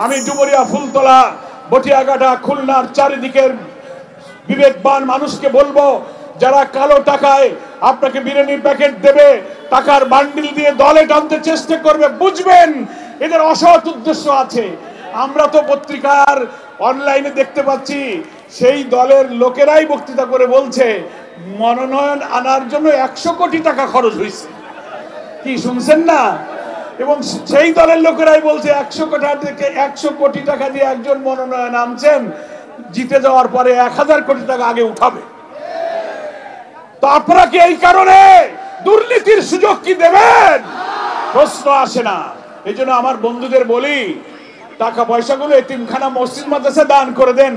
আমি ডুমুরিয়া, ফুলতলা, বটিয়াঘাটা, খুলনার চারিদিকের বিবেকবান মানুষকে বলবো, যারা কালো টাকায় আপনাকে বিরিয়ানির প্যাকেট দেবে, টাকার বান্ডিল দিয়ে দলে টানতে চেষ্টা করবে, বুঝবেন এদের অসৎ উদ্দেশ্য আছে। আমরা তো পত্রিকার অনলাইনে দেখতে পাচ্ছি সেই দলের লোকেরাই বক্তৃতা করে বলছে মনোনয়ন আনার জন্য 100 কোটি টাকা খরচ হয়েছে। কি শুনছেন না? এবং সেই দলের লোকেরাই বলছে 100 কোটি টাকা দিয়ে একজন মনোনয়ন আনছেন, জিতে যাওয়ার পরে 1000 কোটি টাকা আগে উঠাবে। তো আপনারা কি এই কারণে দুর্নীতির সুযোগ কি দেবেন? প্রশ্ন আসে না। এই জন্য আমার বন্ধুদের বলি, টাকা পয়সাগুলো এতিমখানা, মসজিদ, মাদ্রাসা দান করে দেন,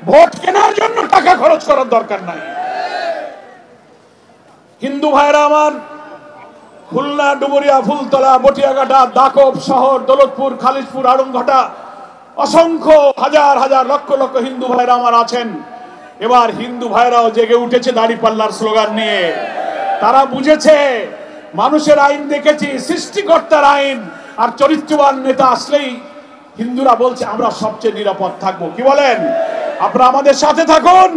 ভোট কেনার জন্য টাকা খরচ করার দরকার নাই। হিন্দু ভাইরা আমার, খুলনা, ডুমুরিয়া, ফুলতলা, বটিয়াঘাটা, দাকব শহর, দৌলতপুর, খালিশপুর, আড়ংঘাটা অসংখ্য হাজার হাজার লক্ষ লক্ষ হিন্দু ভাইরা আমার আছেন। এবার হিন্দু ভাইরাও জেগে উঠেছে দাঁড়িপাল্লার স্লোগান নিয়ে। তারা বুঝেছে মানুষের আইন দেখেছি, সৃষ্টিকর্তার আইন, আর চরিত্রবান নেতা আসলেই হিন্দুরা বলছে আমরা সবচেয়ে নিরাপদ থাকবো। কি বলেন? আপনারা আমাদের সাথে থাকুন,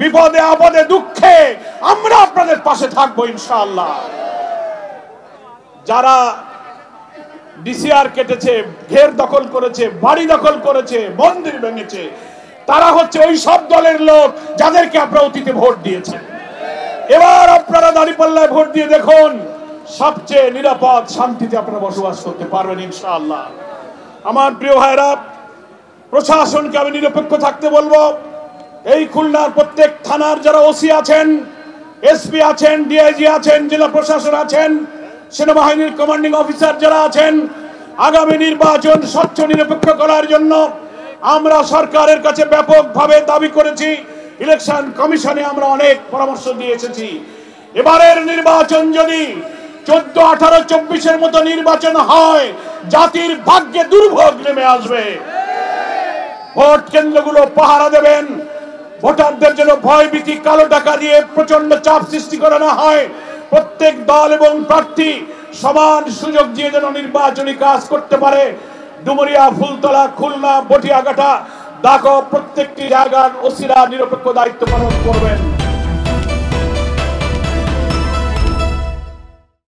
বিপদে আপদে দুঃখে আমরা আপনাদের পাশে থাকবো ইনশাআল্লাহ। যারা ডিসিআর কেটেছে, ঘের দখল করেছে, বাড়ি দখল করেছে, মন্দির ভেঙেছে, তারা হচ্ছে ওই সব দলের লোক যাদেরকে আপনারা অতীতে ভোট দিয়েছেন। এবার আপনারা দাঁড়িপাল্লায় ভোট দিয়ে দেখুন, সবচেয়ে নিরাপদ শান্তিতে আপনারা বসবাস করতে পারবেন ইনশাআল্লাহ। আমার প্রিয় ভাইরা, প্রশাসনকে আমি নিরপেক্ষ থাকতে বলবো। এই খুলনার প্রত্যেক থানার যারা ওসি আছেন, এসপি আছেন, ডিআইজি আছেন, জেলা প্রশাসন আছেন, সেনাবাহিনীর কমান্ডিং অফিসার যারা আছেন, আগামী নির্বাচন স্বচ্ছ নিরপেক্ষ করার জন্য আমরা সরকারের কাছে ব্যাপকভাবে দাবি করেছি। ইলেকশন কমিশনে আমরা অনেক পরামর্শ দিয়ে এসেছি। এবারের নির্বাচন যদি 14, 18, 24-এর মতো নির্বাচন হয়, জাতির ভাগ্যে দুর্ভোগ নেমে আসবে। ভোট কেন্দ্রগুলো পাহারা দেবেন, ভোটারদের জন্য ভয়ভীতি, কালো টাকা দিয়ে প্রচন্ড চাপ সৃষ্টি করা না হয়। প্রত্যেক দল এবং প্রার্থী সমান সুযোগ দিয়ে যেন নির্বাচনী কাজ করতে পারে। ডুমুরিয়া, ফুলতলা, খুলনা, বটিয়াঘাটা, দাকব প্রত্যেকটি জায়গার ওসিরা নিরপেক্ষ দায়িত্ব পালন করবেন।